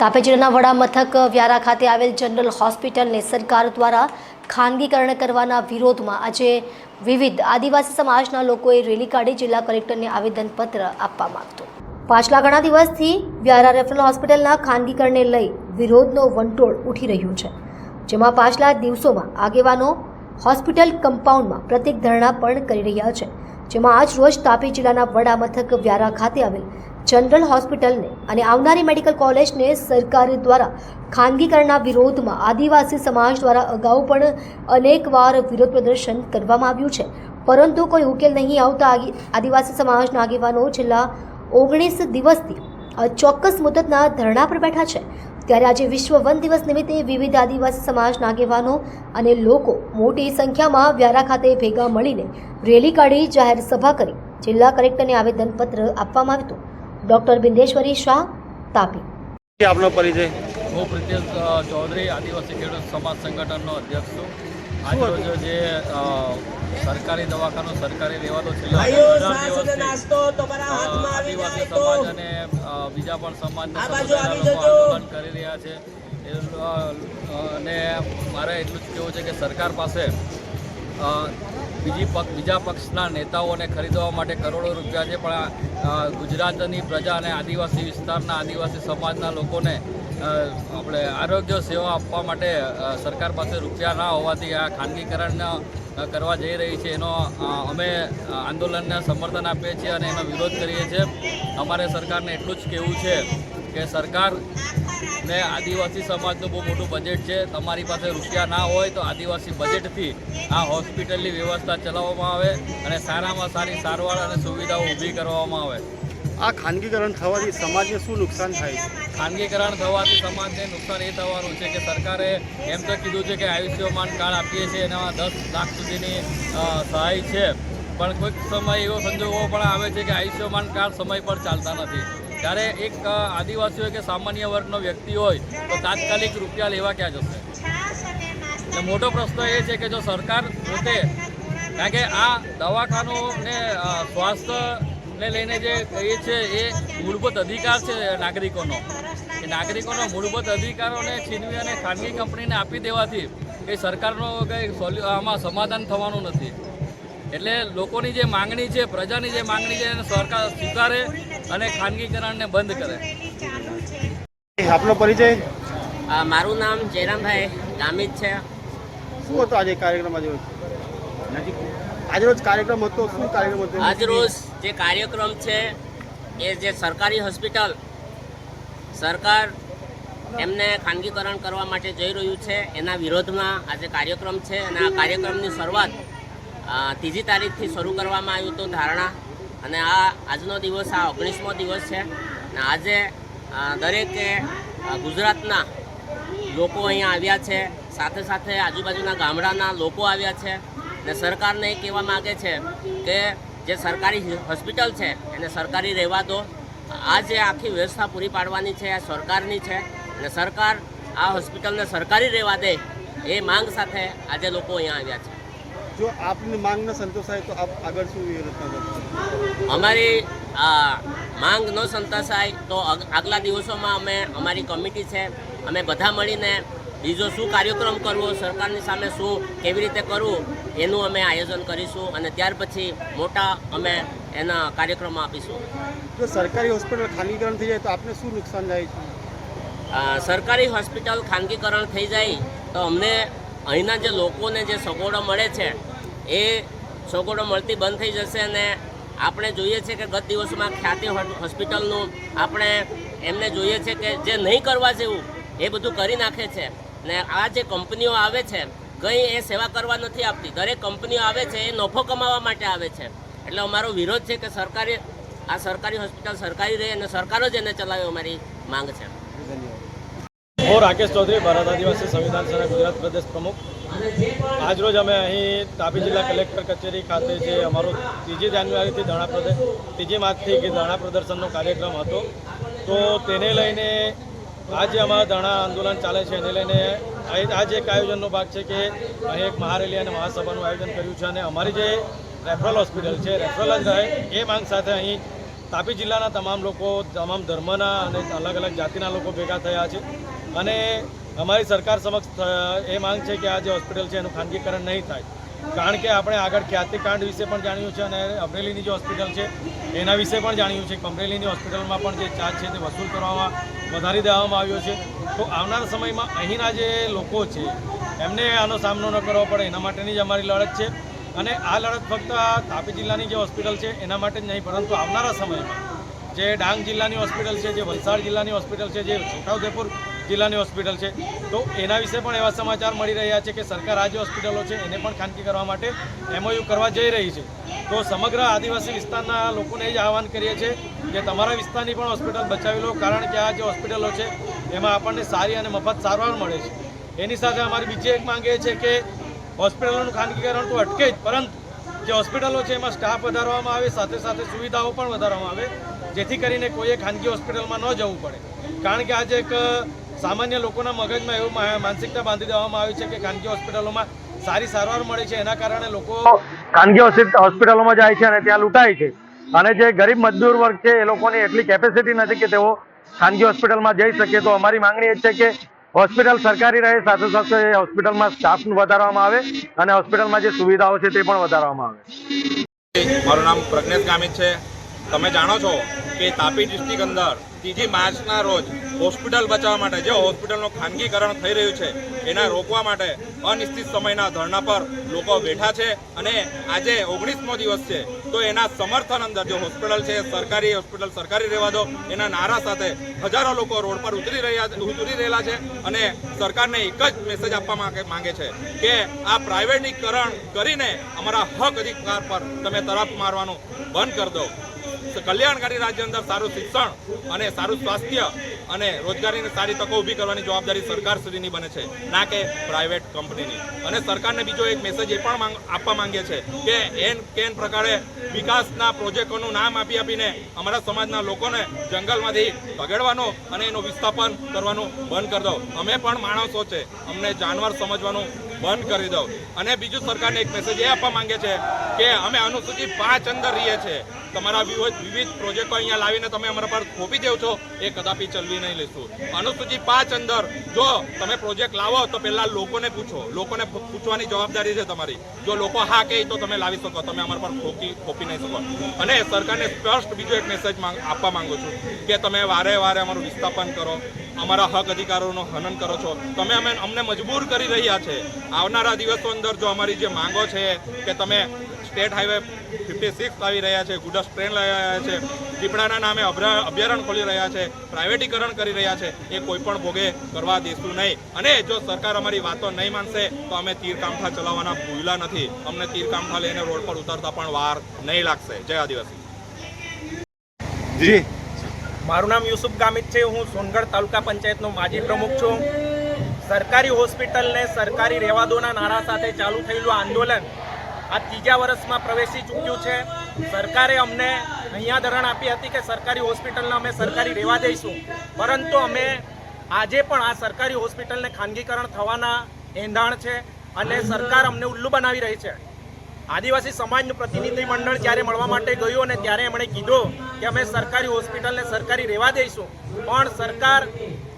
તાપી જિલ્લાના વડા મથક વ્યારા ખાતે આવેલ જનરલ હોસ્પિટલને સરકાર દ્વારા ખાનગીકરણ કરવાના વિરોધમાં આજે વિવિધ આદિવાસી સમાજના લોકોએ રેલી કાઢી જિલ્લા કલેક્ટરને આવેદનપત્ર આપવામાં આવ્યું. પાછલા ઘણા દિવસથી વ્યારા રેફરલ હોસ્પિટલના ખાનગીકરણને લઈ વિરોધનો વંટોળ ઉઠી રહ્યું છે, જેમાં પાછલા દિવસોમાં આગેવાનો હોસ્પિટલ કમ્પાઉન્ડમાં પ્રત્યેક ધરણા પણ કરી રહ્યા છે. જેમાં આજ રોજ તાપી જિલ્લાના વડા મથક વ્યારા ખાતે આવેલ જનરલ હોસ્પિટલને અને આવનારી મેડિકલ કોલેજને સરકાર દ્વારા ખાનગીકરણના વિરોધમાં આદિવાસી સમાજ દ્વારા અગાઉ પણ અનેકવાર વિરોધ પ્રદર્શન કરવામાં આવ્યું છે, પરંતુ કોઈ ઉકેલ નહીં આવતા આદિવાસી સમાજના આગેવાનો છેલ્લા 19 દિવસથી ચોક્કસ મુદતના ધરણા પર બેઠા છે. ત્યારે આજે વિશ્વ વન દિવસ નિમિત્તે વિવિધ આદિવાસી સમાજના આગેવાનો અને લોકો મોટી સંખ્યામાં વ્યારા ખાતે ભેગા મળીને રેલી કાઢી જાહેર સભા કરી જિલ્લા કલેક્ટરને આવેદનપત્ર આપવામાં આવ્યું. ડોક્ટર બિંદેશ્વરી શાહ, તાપી. આપનો પરિચય? હું પ્રિતેશ ચૌધરી, આદિવાસી ખેડૂત સમાજ સંગઠનનો અધ્યક્ષ છું. આજરોજ જે સરકારી દવાખાનું સરકારી લેવાતો છેલ્લા 18 દિવસથી આદિવાસી સમાજ અને બીજા પણ સમાજના આંદોલન કરી રહ્યા છે. અને મારે એટલું જ કહેવું છે કે સરકાર પાસે બીજા પક્ષના નેતાઓને ખરીદવા માટે કરોડો રૂપિયા છે, પણ ગુજરાતની પ્રજા અને આદિવાસી વિસ્તારના આદિવાસી સમાજના લોકોને આપણે આરોગ્ય સેવા આપવા માટે સરકાર પાસે રૂપિયા ના હોવાથી આ ખાનગીકરણ કરવા જઈ રહી છે. એનો અમે આંદોલનને સમર્થન આપીએ છીએ અને એનો વિરોધ કરીએ છીએ. અમારે સરકારને એટલું જ કહેવું છે કે સરકારને આદિવાસી સમાજનું બહુ મોટું બજેટ છે. તમારી પાસે રૂપિયા ના હોય તો આદિવાસી બજેટથી આ હોસ્પિટલની વ્યવસ્થા ચલાવવામાં આવે અને સારામાં સારી સારવાર અને સુવિધાઓ ઊભી કરવામાં આવે. આ ખાનગીકરણ થવાથી સમાજને શું નુકસાન થાય છે? ખાનગીકરણ થવાથી સમાજને નુકસાન એ થવાનું છે કે સરકારે એમ તો કીધું છે કે આયુષ્યમાન કાર્ડ આપીએ છીએ, એનામાં 10 લાખ સુધીની સહાય છે, પણ કોઈક સમય એવો સંજોગો પણ આવે છે કે આયુષ્યમાન કાર્ડ સમય પર ચાલતા નથી. ત્યારે એક આદિવાસી હોય કે સામાન્ય વર્ગનો વ્યક્તિ હોય તો તાત્કાલિક રૂપિયા લેવા ક્યાં જશે? એટલે મોટો પ્રશ્ન એ છે કે જો સરકાર પોતે, કારણ કે આ દવાખાનું ને સ્વાસ્થ્યને લઈને જે કહીએ છે એ મૂળભૂત અધિકાર છે નાગરિકોનો. એ નાગરિકોનો મૂળભૂત અધિકારોને છીનવી અને ખાનગી કંપનીને આપી દેવાથી એ સરકારનો કંઈ આમાં સમાધાન થવાનું નથી. એટલે લોકોની જે માંગણી છે, પ્રજાની જે માંગણી છે એને સરકાર સ્વીકારે અને ખાનગીકરણને બંધ કરે. આપનો પરિચય? મારું નામ જયરામભાઈ ગામિત છે. શું હતો આજે કાર્યક્રમ? આજરોજ કાર્યક્રમ હતો. શું કાર્યક્રમ હતો? આજરોજ જે કાર્યક્રમ છે એ જે સરકારી હોસ્પિટલ સરકાર એમને ખાનગીકરણ કરવા માટે જઈ રહ્યું છે એના વિરોધમાં આજે કાર્યક્રમ છે. અને આ કાર્યક્રમની શરૂઆત 3જી તારીખથી શરૂ કરવામાં આવ્યું હતું ધારણા, અને આજનો દિવસ આ 19મો દિવસ છે. અને આજે દરેકે ગુજરાતના લોકો અહીંયા આવ્યા છે, સાથે સાથે આજુબાજુના ગામડાના લોકો આવ્યા છે. અને સરકારને એ કહેવા માગે છે કે જે સરકારી હોસ્પિટલ છે એને સરકારી રહેવા દો. આ જે આખી વ્યવસ્થા પૂરી પાડવાની છે આ સરકારની છે, અને સરકાર આ હોસ્પિટલને સરકારી રહેવા દે એ માંગ સાથે આજે લોકો અહીંયા આવ્યા છે. જો આપની માંગ ન સંતોષાય તો આપ આગળ શું રચના કરશો? અમારી માંગ ન સંતોષાય તો આગલા દિવસોમાં અમે અમારી કમિટી છે, અમે બધા મળીને બીજો શું કાર્યક્રમ કરવો, સરકારની સામે શું કેવી રીતે કરવું એનું અમે આયોજન કરીશું, અને ત્યાર પછી મોટા અમે એના કાર્યક્રમો આપીશું. જો સરકારી હોસ્પિટલ ખાનગીકરણ થઈ જાય તો આપને શું નુકસાન થાય છે? સરકારી હોસ્પિટલ ખાનગીકરણ થઈ જાય તો અમને અહીંના જે લોકોને જે સગવડો મળે છે એ સગવડો મળતી બંધ થઈ જશે. અને આપણે જોઈએ છે કે ગત દિવસોમાં ખ્યાતિ હોસ્પિટલનું આપણે એમને જોઈએ છે કે જે નહીં કરવા જેવું એ બધું કરી નાખે છે. ને આ જે કંપનીઓ આવે છે કંઈ એ સેવા કરવા નથી આપતી. દરેક કંપનીઓ આવે છે એ નફો કમાવા માટે આવે છે. એટલે અમારો વિરોધ છે કે સરકારી હોસ્પિટલ સરકારી રહે અને સરકાર જ એને ચલાવે, અમારી માંગ છે. હું રાકેશ ચૌધરી, ભારત આદિવાસી સંવિધાન સેના ગુજરાત પ્રદેશ પ્રમુખ. આજરોજ અમે અહીં તાપી જિલ્લા કલેક્ટર કચેરી ખાતે જે અમારો 3જી જાન્યુઆરીથી 3જી માર્ચથી ધરણા પ્રદર્શનનો કાર્યક્રમ હતો, તો તેને લઈને આજે અમારા ધરણા આંદોલન ચાલે છે. એને લઈને આજે એક આયોજનનો ભાગ છે કે અહીં એક મહારેલી અને મહાસભાનું આયોજન કર્યું છે. અને અમારી જે રેફરલ હોસ્પિટલ છે રેફરલ જ રહે એ માંગ સાથે અહીં તાપી જિલ્લાના તમામ લોકો, તમામ ધર્મના અને અલગ અલગ જાતિના લોકો ભેગા થયા છે અને અમારી સરકાર સમક્ષ એ માંગ છે કે આ જે હોસ્પિટલ છે એનું ખાનગીકરણ નહીં થાય, કારણ કે આપણે આગળ ખ્યાતિકાંડ વિશે પણ જાણ્યું છે અને અમરેલીની જે હોસ્પિટલ છે એના વિશે પણ જાણ્યું છે કે અમરેલીની હોસ્પિટલમાં પણ જે ચાર્જ છે તે વસૂલ કરવામાં વધારી દેવામાં આવ્યો છે. તો આવનારા સમયમાં અહીંના જે લોકો છે એમને આનો સામનો ન કરવો પડે એના માટેની જ અમારી લડત છે અને આ લડત ફક્ત તાપી જિલ્લાની જે હોસ્પિટલ છે એના માટે જ નહીં, પરંતુ આવનારા સમયમાં જે ડાંગ જિલ્લાની હોસ્પિટલ છે, જે વલસાડ જિલ્લાની હોસ્પિટલ છે, જે છોટાઉદેપુર જિલ્લાની હોસ્પિટલ છે, તો એના વિશે પણ એવા સમાચાર મળી રહ્યા છે કે સરકાર આ જે હોસ્પિટલો છે એને પણ ખાનગી કરવા માટે MOU કરવા જઈ રહી છે. તો સમગ્ર આદિવાસી વિસ્તારના લોકોને જ આહવાન કરીએ છીએ કે તમારા વિસ્તારની પણ હોસ્પિટલ બચાવી લો, કારણ કે આ જે હોસ્પિટલો છે એમાં આપણને સારી અને મફત સારવાર મળે છે. એની સાથે અમારી બીજી એક માંગ એ છે કે હોસ્પિટલોનું ખાનગીકરણ તો અટકે જ, પરંતુ જે હોસ્પિટલો છે એમાં સ્ટાફ વધારવામાં આવે, સાથે સાથે સુવિધાઓ પણ વધારવામાં આવે, જેથી કરીને કોઈએ ખાનગી હોસ્પિટલમાં ન જવું પડે. કારણ કે આજે એક સામાન્ય લોકોના મગજમાં એવું માનસિકતા બાંધી દેવામાં આવી છે કે ખાનગી હોસ્પિટલોમાં સારી સારવાર મળે છે, એના કારણે લોકો ખાનગી હોસ્પિટલોમાં જાય છે અને ત્યાં લૂંટાય છે. અને જે ગરીબ મજદૂર વર્ગ છે એ લોકોની એટલી કેપેસિટી નથી કે તેઓ ખાનગી હોસ્પિટલમાં જઈ શકે. તો અમારી માંગણી એ છે કે હોસ્પિટલ સરકારી રહે, સાથે સાથે હોસ્પિટલમાં સ્ટાફ વધારવામાં આવે અને હોસ્પિટલમાં જે સુવિધાઓ છે તે પણ વધારવામાં આવે. મારું નામ પ્રજ્ઞેશ ગામિત છે. તમે જાણો છો કે તાપી ડિસ્ટ્રિક્ટ અંદર 3 માર્ચના રોજ હોસ્પિટલ બચાવવા માટે જે હોસ્પિટલનું ખાનગીકરણ થઈ રહ્યું છે એના રોકવા માટે અનિશ્ચિત સમયના ધરણા પર લોકો બેઠા છે અને આજે 19મો દિવસ છે. તો એના સમર્થન અંદર જે હોસ્પિટલ છે સરકારી હોસ્પિટલ સરકારી રહેવા દો એના નારા સાથે હજારો લોકો રોડ પર ઉતરી રહેલા છે અને સરકારને એક જ મેસેજ આપવા માંગે છે કે આ પ્રાઇવેટીકરણ કરીને અમારા હક અધિકાર પર તમે તરફ મારવાનું બંધ કરી દો. કલ્યાણકારી રાજ્ય અંદર સારું શિક્ષણ અને સારું સ્વાસ્થ્ય અને રોજગારીની સારી તકો ઊભી કરવાની જવાબદારી સરકારશ્રીની બને છે, ના કે પ્રાઇવેટ કંપનીની. અને સરકારને બીજો એક મેસેજ એ પણ આપવા માંગીએ છે કે કેન પ્રકારે વિકાસના પ્રોજેક્ટોનું નામ આપીને અમારા સમાજના લોકોને જંગલમાંથી ભગાડવાનું અને એનું વિસ્થાપન કરવાનું બંધ કરી દો. અમે પણ માણસો છે, અમને જાનવર સમજવાનું બંધ કરી દો. અને બીજું સરકારને એક મેસેજ એ આપવા માંગે છે કે અમે અનુસૂચિ 5 અંદર રહીએ છીએ, તમારા વિવિધ પ્રોજેક્ટો અહીંયા લાવીને તમે અમારા પર થોપી દેવ છો એ કદાપી ચલવી નહીં લેશું. અનુસૂચિ 5 અંદર જો તમે પ્રોજેક્ટ લાવો તો પહેલાં લોકોને પૂછો, લોકોને પૂછવાની જવાબદારી છે તમારી. જો લોકો હા કહે તો તમે લાવી શકો, તમે અમારા પર થોપી નહીં શકો. અને સરકારને સ્પષ્ટ બીજો એક મેસેજ આપવા માંગુ છું કે તમે વારે વારે અમારું વિસ્થાપન કરો, અમારા હક અધિકારોનું હનન કરો છો, તમે અમને મજબૂર કરી રહ્યા છે. આવનારા દિવસો અંદર જો અમારી જે માંગો છે કે તમે સ્ટેટ હાઈવે 56 આવી રહ્યા છે, ગુડસ ટ્રેન લઈ રહ્યા છે, દીપડાના નામે અભયારણ્ય ખોલી રહ્યા છે, પ્રાઇવેટીકરણ કરી રહ્યા છે, એ કોઈ પણ ભોગે કરવા દેશું નહીં. અને જો સરકાર અમારી વાતો નહીં માનશે તો અમે તીરકામઠા ચલાવવાના ભૂલા નથી. અમને તીરકામઠા લઈને રોડ પર ઉતરતા પણ વાર નહીં લાગશે. જય આદિવાસી. જી, મારું નામ યુસુફ ગામિત છે. હું સોનગઢ તાલુકા પંચાયતનો માજી પ્રમુખ છું. સરકારી હોસ્પિટલને સરકારી રહેવા દોના નારા સાથે ચાલુ થયેલું આંદોલન આ 3જા વર્ષમાં પ્રવેશી ચૂક્યું છે. સરકારે અમને અહીંયા ધરણ આપી હતી કે સરકારી હોસ્પિટલને અમે સરકારી રહેવા દઈશું, પરંતુ અમે આજે પણ આ સરકારી હોસ્પિટલને ખાનગીકરણ થવાના એંધાણ છે અને સરકાર અમને ઉલ્લુ બનાવી રહી છે. આદિવાસી સમાજનું પ્રતિનિધિ મંડળ જ્યારે મળવા માટે ગયું અને ત્યારે એમણે કીધું કે અમે સરકારી હોસ્પિટલને સરકારી રહેવા દઈશું, પણ સરકાર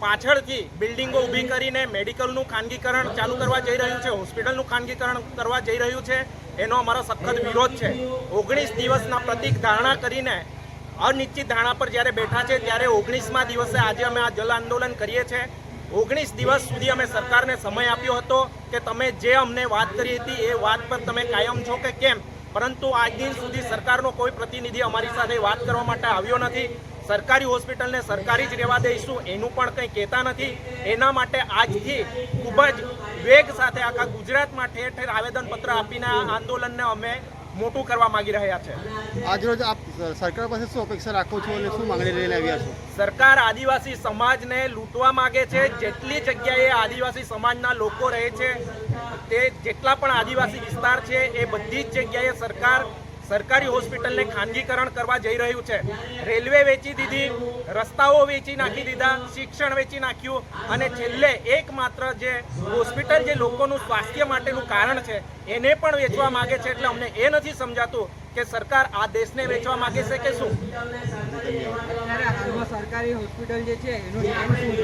પાછળથી બિલ્ડિંગો ઊભી કરીને મેડિકલનું ખાનગીકરણ ચાલુ કરવા જઈ રહ્યું છે, હોસ્પિટલનું ખાનગીકરણ કરવા જઈ રહ્યું છે. એનો અમારો સખત વિરોધ છે. 19 દિવસના પ્રતિક ધારણા કરીને અનિશ્ચિત ધારણા પર જ્યારે બેઠા છે ત્યારે 19મા દિવસે આજે અમે આ જલ આંદોલન કરીએ છીએ. 19 દિવસ સુધી અમે સરકારને સમય આપ્યો હતો કે તમે જે અમને વાત કરી હતી એ વાત પર તમે કાયમ છો કે કેમ, પરંતુ આજ દિન સુધી સરકારનો કોઈ પ્રતિનિધિ અમારી સાથે વાત કરવા માટે આવ્યો નથી. સરકારી હોસ્પિટલને સરકારી જ રહેવા દઈશું એનું પણ કંઈ કહેતા નથી. એના માટે આજથી ખૂબ જ વેગ સાથે આખા ગુજરાતમાં ઠેર ઠેર આવેદનપત્ર આપીને આ આંદોલનને અમે મોટું કરવા માંગી રહ્યા છે. આજરોજ આપ સરકાર પાસે શું અપેક્ષા રાખો છો અને શું માંગણી લઈને આવ્યા છો? સરકાર આદિવાસી સમાજને લૂંટવા માંગે છે. જેટલી જગ્યાએ આદિવાસી સમાજના લોકો રહે છે, તે જેટલા પણ આદિવાસી વિસ્તાર છે એ બધી જ જગ્યાએ સરકાર સરકારી હોસ્પિટલને ખાનગીકરણ કરવા જઈ રહ્યું છે. રેલવે વેચી દીધી, રસ્તાઓ વેચી નાખી દીધા, શિક્ષણ વેચી નાખ્યું અને છેલ્લે એકમાત્ર જે હોસ્પિટલ જે લોકોનું સ્વાસ્થ્ય માટેનું કારણ છે એને પણ વેચવા માંગે છે. એટલે અમને એ નથી સમજાતું કે સરકાર આ દેશને વેચવા માંગે છે કે શું? અત્યારે હાલમાં સરકારી હોસ્પિટલ જે છે એનું નામ શું છે?